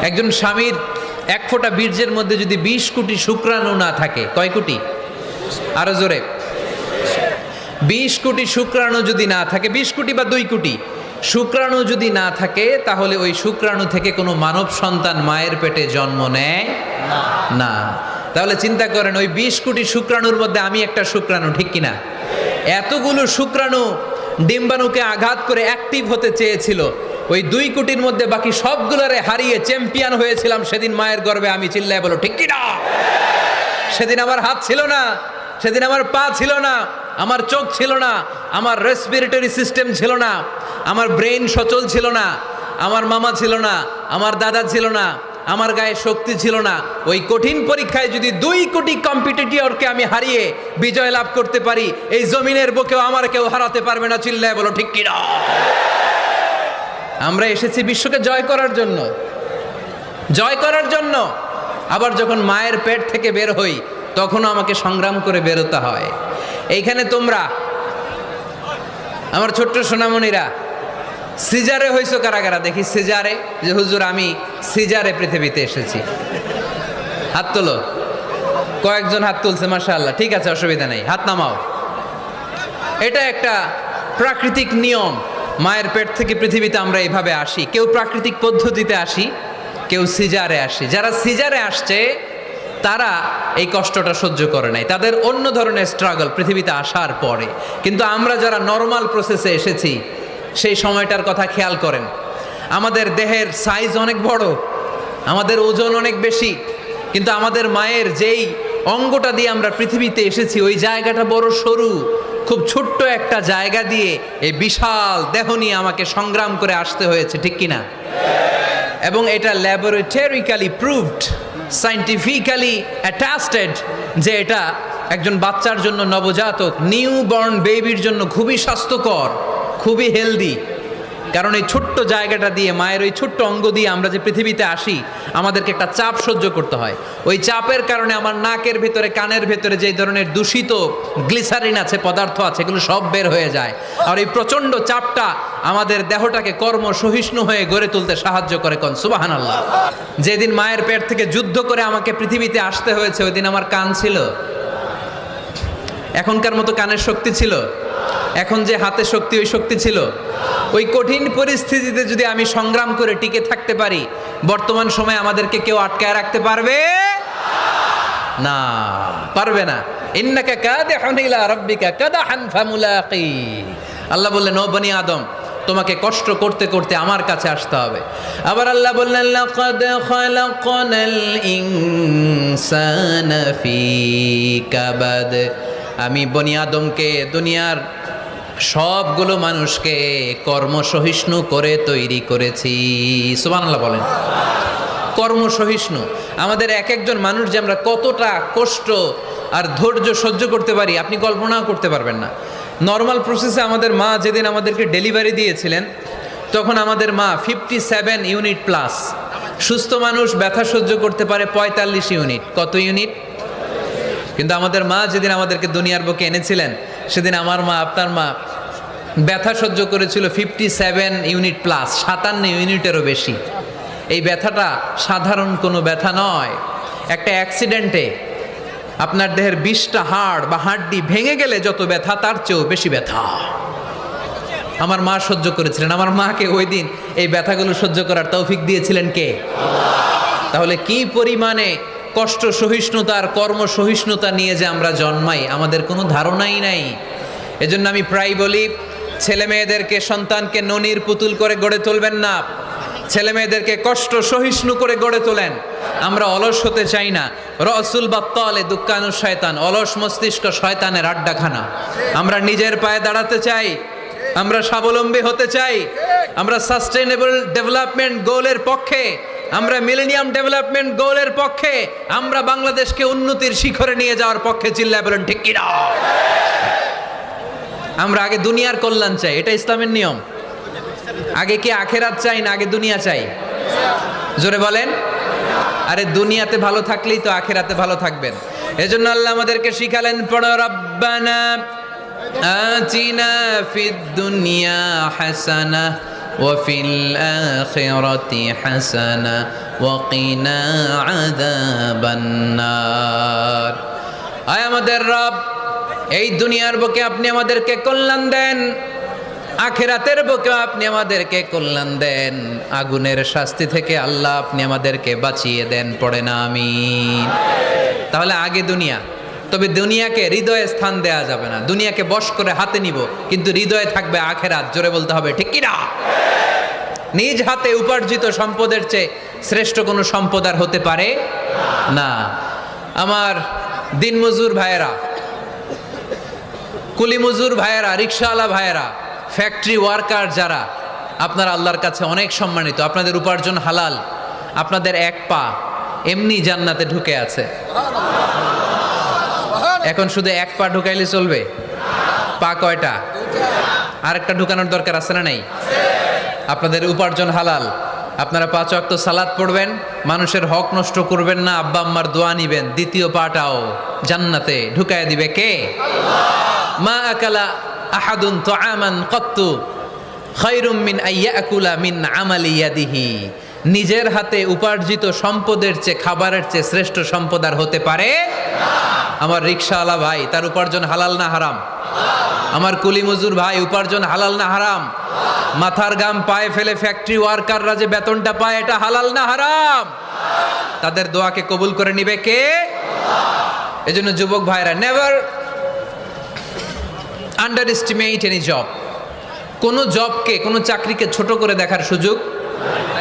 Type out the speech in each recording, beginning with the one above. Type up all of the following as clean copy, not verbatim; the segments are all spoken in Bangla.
একজন স্বামীর এক ফোঁটা বীর্যের মধ্যে যদি 20 কোটি শুক্রাণু না থাকে, কয় কোটি? আরো জোরে। 20 কোটি শুক্রাণু যদি না থাকে, 20 কোটি বা 2 কোটি শুক্রাণু যদি না থাকে, তাহলে ওই শুক্রাণু থেকে কোনো মানব সন্তান মায়ের পেটে জন্ম নেয় না। তাহলে চিন্তা করেন, ওই 20 কোটি শুক্রাণুর মধ্যে আমি একটা শুক্রাণু, ঠিক কিনা? এতগুলো শুক্রাণু ডিম্বাণুকে আঘাত করে অ্যাক্টিভ হতে চেয়েছিল, ওই 2 কোটির মধ্যে বাকি সবগুলোরে হারিয়ে চ্যাম্পিয়ন হয়েছিলাম সেদিন মায়ের গর্ভে আমি। চিল্লায় বলো ঠিক কিনা? সেদিন আমার হাত ছিল না, সেদিন আমার পা ছিল না, আমার চোখ ছিল না, আমার রেসপিরেটরি সিস্টেম ছিল না, আমার ব্রেন সচল ছিল না, আমার মামা ছিল না, আমার দাদা ছিল না, আমার গায়ে শক্তি ছিল না। ওই কঠিন পরীক্ষায় যদি 2 কোটি কম্পিটিটরকে আমি হারিয়ে বিজয় লাভ করতে পারি, এই জমিনের বুকেও আমার কেউ হারাতে পারবে না। চিল্লায় বলো ঠিক কিনা? আমরা এসেছি বিশ্বকে জয় করার জন্য, জয় করার জন্য। আবার যখন মায়ের পেট থেকে বের হই, তখনও আমাকে সংগ্রাম করে বেরোতে হয়। এইখানে তোমরা আমার ছোট্ট সোনামণিরা সিজারে হইছো কারা কারা? দেখি সিজারে, যে হুজুর আমি সিজারে পৃথিবীতে এসেছি। হাত তোলো। কয়েকজন হাত তুলছে, মাশাআল্লাহ। ঠিক আছে, অসুবিধা নেই, হাত নামাও। এটা একটা প্রাকৃতিক নিয়ম। মায়ের পেট থেকে পৃথিবীতে আমরা এইভাবে আসি। কেউ প্রাকৃতিক পদ্ধতিতে আসি, কেউ সিজারে আসি। যারা সিজারে আসছে তারা এই কষ্টটা সহ্য করে নাই, তাদের অন্য ধরনের স্ট্রাগল পৃথিবীতে আসার পরে। কিন্তু আমরা যারা নর্মাল প্রসেসে এসেছি, সেই সময়টার কথা খেয়াল করেন। আমাদের দেহের সাইজ অনেক বড়, আমাদের ওজন অনেক বেশি, কিন্তু আমাদের মায়ের যেই অঙ্গটা দিয়ে আমরা পৃথিবীতে এসেছি, ওই জায়গাটা বড় সরু। খুব ছোট্ট একটা জায়গা দিয়ে এই বিশাল দেহ নিয়ে আমাকে সংগ্রাম করে আসতে হয়েছে, ঠিক কিনা? এবং এটা ল্যাবরেটরিক্যালি প্রুভড, সায়েন্টিফিক্যালি অ্যাটাস্টেড যে এটা একজন বাচ্চার জন্য, নবজাতক নিউ বর্ন বেবির জন্য খুবই স্বাস্থ্যকর, খুবই হেলদি। কারণ এই ছোট্ট জায়গাটা দিয়ে, মায়ের ওই ছোট্ট অঙ্গ দিয়ে আমরা যে পৃথিবীতে আসি, আমাদেরকে একটা চাপ সহ্য করতে হয়। ওই চাপের কারণে আমার নাকের ভেতরে, কানের ভেতরে যে ধরনের দূষিত গ্লিসারিন আছে, পদার্থ আছে, এগুলো সব বের হয়ে যায়। আর এই প্রচণ্ড চাপটা আমাদের দেহটাকে কর্ম সহিষ্ণু হয়ে গড়ে তুলতে সাহায্য করে। কোন সুবহানাল্লাহ। যেদিন মায়ের পেট থেকে যুদ্ধ করে আমাকে পৃথিবীতে আসতে হয়েছে, ওই দিন আমার কান ছিল? এখনকার মতো কানের শক্তি ছিল? এখন যে হাতে শক্তি, ওই শক্তি ছিল? ওই কঠিন পরিস্থিতিতে যদি আমি সংগ্রাম করে টিকে থাকতে পারি, বর্তমান সময়ে আমাদেরকে কেউ আটকায় রাখতে পারবে না, পারবে না। ইন্নাকা কাদিহুন ইলা রাব্বিকা কাদাহান ফামুলাকি। আল্লাহ বললেন, ও বনি আদম, তোমাকে কষ্ট করতে করতে আমার কাছে আসতে হবে। আবার আল্লাহ বললেন, লাকাদ খালাকনাল ইনসানা ফি কাবাদ। আমি বনি আদমকে, দুনিয়ার সবগুলো মানুষকে কর্মসহিষ্ণু করে তৈরি করেছি। সুবহানাল্লাহ বলেন। কর্মসহিষ্ণু। আমাদের এক একজন মানুষ যে আমরা কতটা কষ্ট আর ধৈর্য সহ্য করতে পারি, আপনি কল্পনাও করতে পারবেন না। নর্মাল প্রসেসে আমাদের মা যেদিন আমাদেরকে ডেলিভারি দিয়েছিলেন, তখন আমাদের মা 57 ইউনিট প্লাস। সুস্থ মানুষ ব্যথা সহ্য করতে পারে 45 ইউনিট। কত ইউনিট? কিন্তু আমাদের মা যেদিন আমাদেরকে দুনিয়ার বুকে এনেছিলেন, সেদিন আমার মা, আপনার মা ব্যথা সহ্য করেছিল 57 ইউনিট প্লাস, 57 ইউনিটেরও বেশি। এই ব্যথাটা সাধারণ কোনো ব্যথা নয়। একটা অ্যাক্সিডেন্টে আপনার দেহের 20টা হাড় বা হাড্ডি ভেঙে গেলে যত ব্যথা, তার চেয়েও বেশি ব্যথা আমার মা সহ্য করেছিলেন। আমার মাকে ওই দিন এই ব্যথাগুলো সহ্য করার তৌফিক দিয়েছিলেন কে? তাহলে কি পরিমাণে কষ্ট সহিষ্ণুতা আর কর্ম সহিষ্ণুতা নিয়ে যে আমরা জন্মাই, আমাদের কোনো ধারণাই নাই। এজন্য আমি প্রায় বলি, ছেলে মেয়েদেরকে, সন্তানকে ননির পুতুল করে গড়ে তুলবেন না, ছেলে মেয়েদেরকে কষ্ট সহিষ্ণু করে গড়ে তোলেন। আমরা অলস হতে চাই না। রসুল বাত্তালে দুক্কানু শয়তান, অলস মস্তিষ্ক শয়তানের আড্ডাখানা। আমরা নিজের পায়ে দাঁড়াতে চাই, আমরা স্বাবলম্বী হতে চাই, আমরা সাস্টেইনেবল ডেভেলপমেন্ট গোলের পক্ষে, আমরা মিলেনিয়াম ডেভেলপমেন্ট গোলের পক্ষে, আমরা বাংলাদেশকে উন্নতির শিখরে নিয়ে যাওয়ার পক্ষে। চিল্লায় বলেন ঠিক কিনা? আমরা আগে দুনিয়ার কল্যাণ চাই, এটা ইসলামের নিয়ম। আগে কি আখেরাত চাই না আগে দুনিয়া চাই? জোরে বলেন। আরে দুনিয়াতে ভালো থাকলেই তো আখেরাতে ভালো থাকবেন। এজন্য আল্লাহ আমাদেরকে শিখালেন, পড়ো রাব্বানা আতিনা ফিদ দুনিয়া হাসানাহ وفي الآخرة حسنة وقنا عذاب النار আয় আমাদের রব এই দুনিয়ার বুকে আপনি আমাদেরকে কল্যাণ দেন, আখিরাতের বুকে আপনি আমাদেরকে কল্যাণ দেন, আগুনের শাস্তি থেকে আল্লাহ আপনি আমাদেরকে বাঁচিয়ে দেন। পড়ে না আমিন। তাহলে আগে দুনিয়া, তবে দুনিয়াকে হৃদয়ে স্থান দেয়া যাবে না। দুনিয়াকে বশ করে হাতে নিব, কিন্তু হৃদয়ে থাকবে আখিরাত। জোরে বলতে হবে ঠিক কি না? নিজ হাতে উপার্জিত সম্পদের চেয়ে শ্রেষ্ঠ কোনো সম্পদ আর হতে পারে না। আমার দিনমজুর ভাইয়েরা, কুলি মজুর ভাইয়েরা, রিক্সাওয়ালা ভাইয়েরা, ফ্যাক্টরি ওয়ার্কার যারা, আপনারা আল্লাহর কাছে অনেক সম্মানিত। আপনাদের উপার্জন হালাল, আপনাদের এক পা এমনি জান্নাতে ঢুকে আছে। এখন শুধু এক পা ঢুকাইলে চলবে? পা কয়টা? আরেকটা ঢুকানোর দরকার আছে না নাই? আপনাদের উপার্জন হালাল, আপনারা 5 ওয়াক্ত সালাত পড়বেন, মানুষের হক নষ্ট করবেন না, আব্বা আম্মার দোয়া নিবেন, দ্বিতীয় পাটাও জান্নাতে ঢুকায় দিবে কে? মা আকালা আহাদুন তুআমান কত্তু খায়রুম মিন আইয়াকুলা মিন আমালি ইয়াদিহি। নিজের হাতে উপার্জিত সম্পদের চেয়ে, খাবারের চেয়ে শ্রেষ্ঠ সম্পদ আর হতে পারে না। আমার রিকশাওয়ালা ভাই, তার উপার্জন হালাল না হারাম? আমার কুলি মজুর ভাই, উপার্জন হালাল না হারাম? মাথার গাম পায়ে ফেলে ফ্যাক্টরি ওয়ার্কাররা যে বেতনটা পায়, এটা হালাল না হারাম? তাদের দোয়াকে কবুল করে নিবে কে? এজন্য যুবক ভাইরা, never under estimate any job. কোনো জবকে, কোনো চাকরিকে ছোট করে দেখার সুযোগ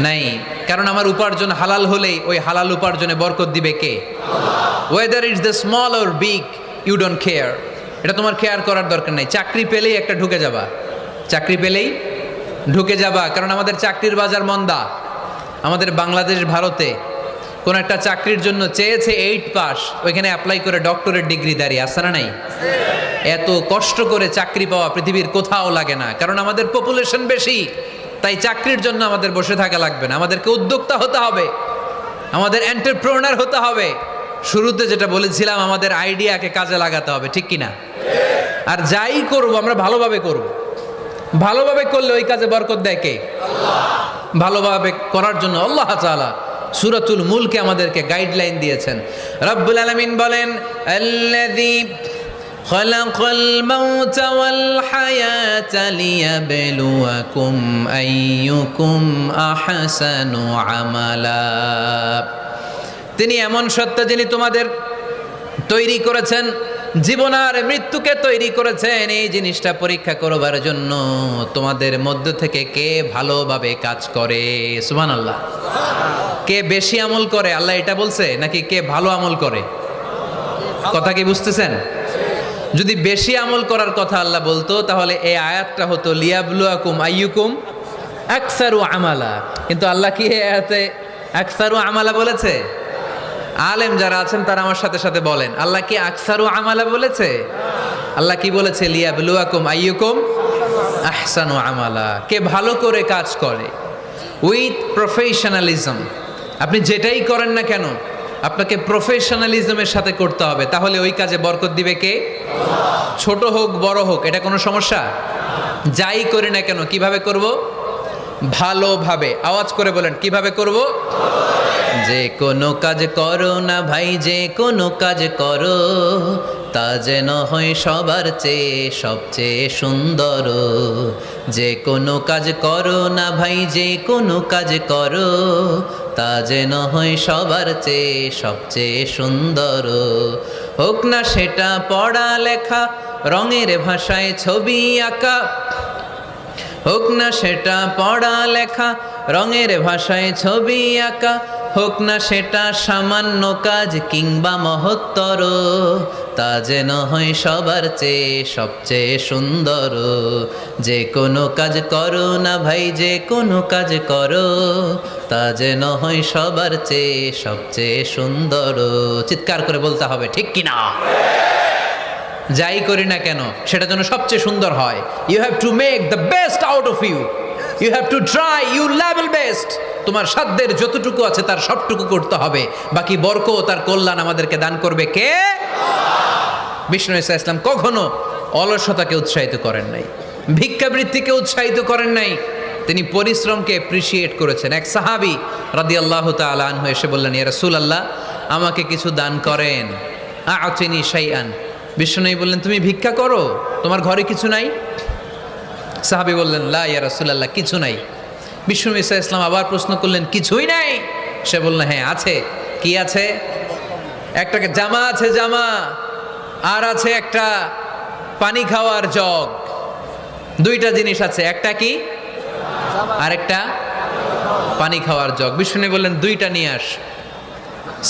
নাই, কারণ আমার উপার্জন হালাল হলেই ওই হালাল উপার্জনে বরকত দিবে কে? Weather it's the small or big, you don't care. এটা তোমার কেয়ার করার দরকার নাই। চাকরি পেলেই একটা ঢুকে যাবা, চাকরি পেলেই ঢুকে যাবা, কারণ আমাদের চাকরির বাজার মন্দা। আমাদের বাংলাদেশ, ভারতে কোন একটা চাকরির জন্য চেয়েছে 8 পাস, ওইখানে অ্যাপ্লাই করে ডক্টরেট ডিগ্রি দাঁড়িয়ে আসে না নাই? এত কষ্ট করে চাকরি পাওয়া পৃথিবীর কোথাও লাগে না, কারণ আমাদের পপুলেশন বেশি। তাই চাকরির জন্য আমাদের বসে থাকা লাগবে না, আমাদেরকে উদ্যোক্তা হতে হবে, আমাদের এন্টারপ্রেনার হতে হবে। শুরুতে যেটা বলেছিলাম, আমাদের আইডিয়াকে কাজে লাগাতে হবে, ঠিক কিনা? আর যাই করব আমরা ভালোভাবে করব। ভালোভাবে করলে ওই কাজে বরকত দেয় কে? আল্লাহ। ভালোভাবে করার জন্য আল্লাহ তাআলা সূরাতুল মুলকে আমাদেরকে গাইডলাইন দিয়েছেন। রব্বুল আলামিন বলেন, আল্লাযী খালাকাল মাউতা ওয়াল হায়াতা লিয়াবলুয়াকুম আইয়ুকুম আহসানু আমালা। তিনি এমন সত্তা যিনি তোমাদের তৈরি করেছেন, জীবন আর মৃত্যুকে তৈরি করেছেন এই জিনিসটা পরীক্ষা করবার জন্য, তোমাদের মধ্য থেকে কে ভালোভাবে কাজ করে। সুবহানাল্লাহ। কে বেশি আমল করে, আল্লাহ এটা বলছে, নাকি কে ভালো আমল করে? কথা কি বুঝতেছেন? যদি বেশি আমল করার কথা আল্লাহ বলতো, তাহলে এই আয়াতটা হতো লিয়াবলুয়াকুম আইয়ুকুম আকসারু আমালা। কিন্তু আল্লাহ কি এই আয়াতে আকসারু আমালা বলেছে? আলেম যারা আছেন তারা আমার সাথে সাথে বলেন, আল্লাহ কি আকসারু আমালা বলেছে? আল্লাহ কি বলেছে? লিয়াবলুয়াকুম আইয়ুকুম আহসানু আমালা। কে ভালো করে কাজ করে, উইথ প্রফেশনালিজম। আপনি যেটাই করেন না কেন, আপনাকে প্রফেশনালিজমের সাথে করতে হবে, তাহলে ওই কাজে বরকত দিবে কে? ছোট হোক বড় হোক, এটা কোনো সমস্যা? যাই করি না কেন কিভাবে করব? ভালোভাবে। আওয়াজ করে বলেন, কিভাবে করব? যে কোনো কাজ করো না ভাই, যে কোনো কাজ করো, তা যেন হয় সবার চেয়ে সবচেয়ে সুন্দর। যে কোনো কাজ করো না ভাই, যে কোনো কাজ করো, তা যেন হয় সবার চেয়ে সবচেয়ে সুন্দর। হোক না সেটা পড়া লেখা, রঙের ভাষায় ছবি আঁকা, হোক না সেটা পড়া লেখা, রঙের ভাষায় ছবি আঁকা, হোক না সেটা সামান্য কাজ কিংবা মহত্তর, তা যেন হয় সবার চেয়ে সবচেয়ে সুন্দর। যে কোনো কাজ করো না ভাই, যে কোনো কাজ করো, তা যেন হয় সবার চেয়ে সবচেয়ে সুন্দর। চিৎকার করে বলতে হবে, ঠিক কিনা? যাই করি না কেন সেটা যেন সবচেয়ে সুন্দর হয়। You have to make the best out of you, you have to try your level best. তোমার সাধ্যের যতটুকু আছে তার সবটুকু করতে হবে, বাকি বরকত তার কল্যাণ আমাদেরকে দান করবে কে? বিষ্ণু ঈসা ইসলাম কখনো অলসতাকে উৎসাহিত করেন নাই, ভিক্ষাবৃত্তিকে উৎসাহিত করেন নাই, তিনি পরিশ্রমকে অ্যাপ্রিসিয়েট করেছেন। এক সাহাবী রাদিয়াল্লাহু তাআলা আনহু এসে বললেন, ইয়া রাসূলুল্লাহ, আমাকে কিছু দান করেন, আ'তিনি শাইআন। বিশ্বনবী বললেন, তুমি ভিক্ষা করো, তোমার ঘরে কিছু নাই? সাহাবী বললেন, লা ইয়া রাসূলুল্লাহ, কিছু নাই। বিশ্বনবী সাল্লাল্লাহু আলাইহি ওয়াসাল্লাম আবার প্রশ্ন করলেন, কিছুই নাই? সে বলল, হ্যাঁ আছে। কি আছে? একটা জামা আছে, জামা, আর আছে একটা পানি খাওয়ার জগ। দুইটা জিনিস আছে, একটা কি আর একটা পানি খাওয়ার জগ। বিষ্ণু বললেন, দুইটা নিয়ে আস।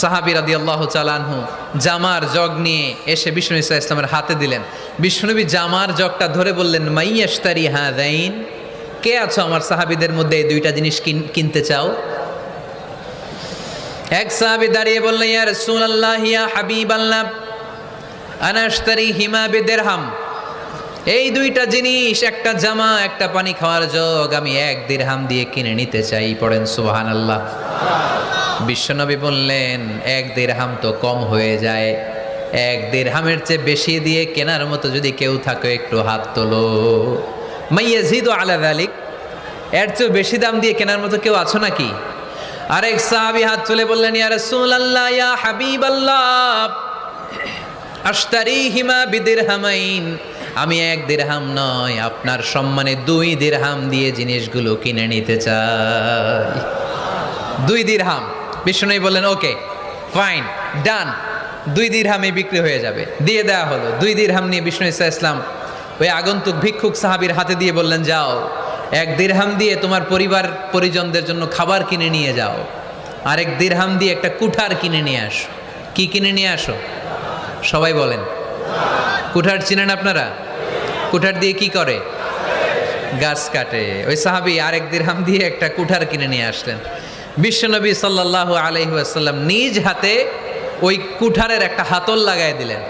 সাহাবী রাদিয়াল্লাহু তাআলা আনহু জামার জগ নিয়ে এসে বিষ্ণু সাল্লাল্লাহু আলাইহি ওয়াসাল্লামের হাতে দিলেন। বিষ্ণুনবী জামার জগটা ধরে বললেন, মাইয়াশতারি হাযাইন, কে আছো আমার সাহাবীদের মধ্যে এই দুইটা জিনিস কিনতে চাও? এক সাহাবী দাঁড়িয়ে বললেন, ইয়া রাসূলুল্লাহ, ইয়া হাবিবাল্লাহ, আনা আশতারি হিমা বিদিরহাম। এই দুইটা জিনিস, একটা জামা, একটা পানি খাওয়ার জগ, আমি 1 দিরহাম দিয়ে কিনে নিতে চাই। পড়েন সুবহানাল্লাহ। বিশ্বনবী বললেন, 1 দিরহাম তো কম হয়ে যায়, 1 দিরহামের চেয়ে বেশি দিয়ে কেনার মতো যদি কেউ থাকে একটু হাত তোলো। মাইয়াজিদু আলা যালিক, এর চেয়ে বেশি দাম দিয়ে কেনার মতো কেউ আছো নাকি? আরেক সাহাবী হাত তুলে বললেন, ইয়া রাসূলুল্লাহ, ইয়া হাবিবাল্লাহ, আশতারিহিমা বিদিরহামাইন, আমি 1 দিরহাম নয়, আপনার সম্মানে 2 দিরহাম দিয়ে জিনিসগুলো কিনে নিতে চাই। 2 দিরহাম। বিষ্ণুনবী বললেন, ওকে ফাইন, ডান, 2 দিরহামে বিক্রি হয়ে যাবে। দিয়ে দেওয়া হলো। 2 দিরহাম নিয়ে বিষ্ণু ইসলাম ওই আগন্তুক ভিক্ষুক সাহাবীর হাতে দিয়ে বললেন, যাও, 1 দিরহাম দিয়ে তোমার পরিবার পরিজনদের জন্য খাবার কিনে নিয়ে যাও, আর 1 দিরহাম দিয়ে একটা কুঠার কিনে নিয়ে আসো। কি কিনে নিয়ে আসো? সবাই বলেন। কুঠার চিনেন আপনারা? কুঠার দিয়ে কি করে? গাছ কাটে। ওই সাহাবী আর 1 দিরহাম দিয়ে একটা কুঠার কিনে নিয়ে আসলেন। বিশ্বনবী সাল্লাল্লাহু আলাইহি ওয়াসাল্লাম নিজ হাতে ওই কুঠারের একটা হাতল লাগাই দিলেন।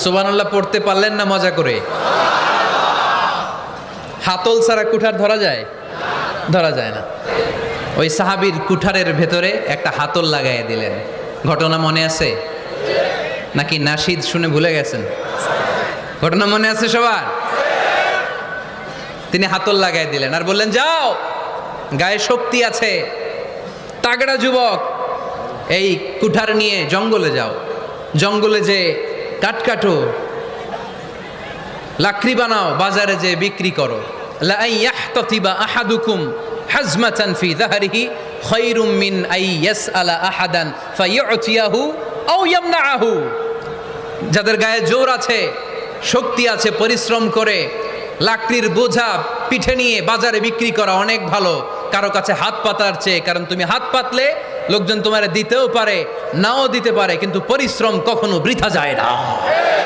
সুবহানাল্লাহ পড়তে পারলেন না মজা করে? হাতল ছাড়া কুঠার ধরা যায়? ধরা যায় না। ওই সাহাবীর কুঠারের ভেতরে একটা হাতল লাগাই দিলেন। ঘটনা মনে আছে নাকি নাশিদ শুনে ভুলে গেছেন? ঘটনা মনে আছে সবার? তিনি হাতল লাগাই দিলেন আর বললেন, যাও, গায়ে শক্তি আছে, তাগড়া যুবক, এই কুঠার নিয়ে জঙ্গলে যাও, জঙ্গলে যে কাঠ কাটো, লাকড়ি বানাও, বাজারে যে বিক্রি করো। লা ইয়াহতাতিবা আহাদুকুম হাজমাতান ফি যাহরিহি খায়রুম মিন আই ইয়াসআলা আহাদান ফায়ুতিয়াহু আও ইয়ামনাহু। যাদের গায়ে জোর আছে, শক্তি আছে, পরিশ্রম করে লাকড়ির বোঝা পিঠে নিয়ে বাজারে বিক্রি করা অনেক ভালো কারো কাছে হাত পাতার চেয়ে। কারণ তুমি হাত পাতলে লোকজন তোমারে দিতেও পারে, নাও দিতে পারে, কিন্তু পরিশ্রম কখনো বৃথা যায় না।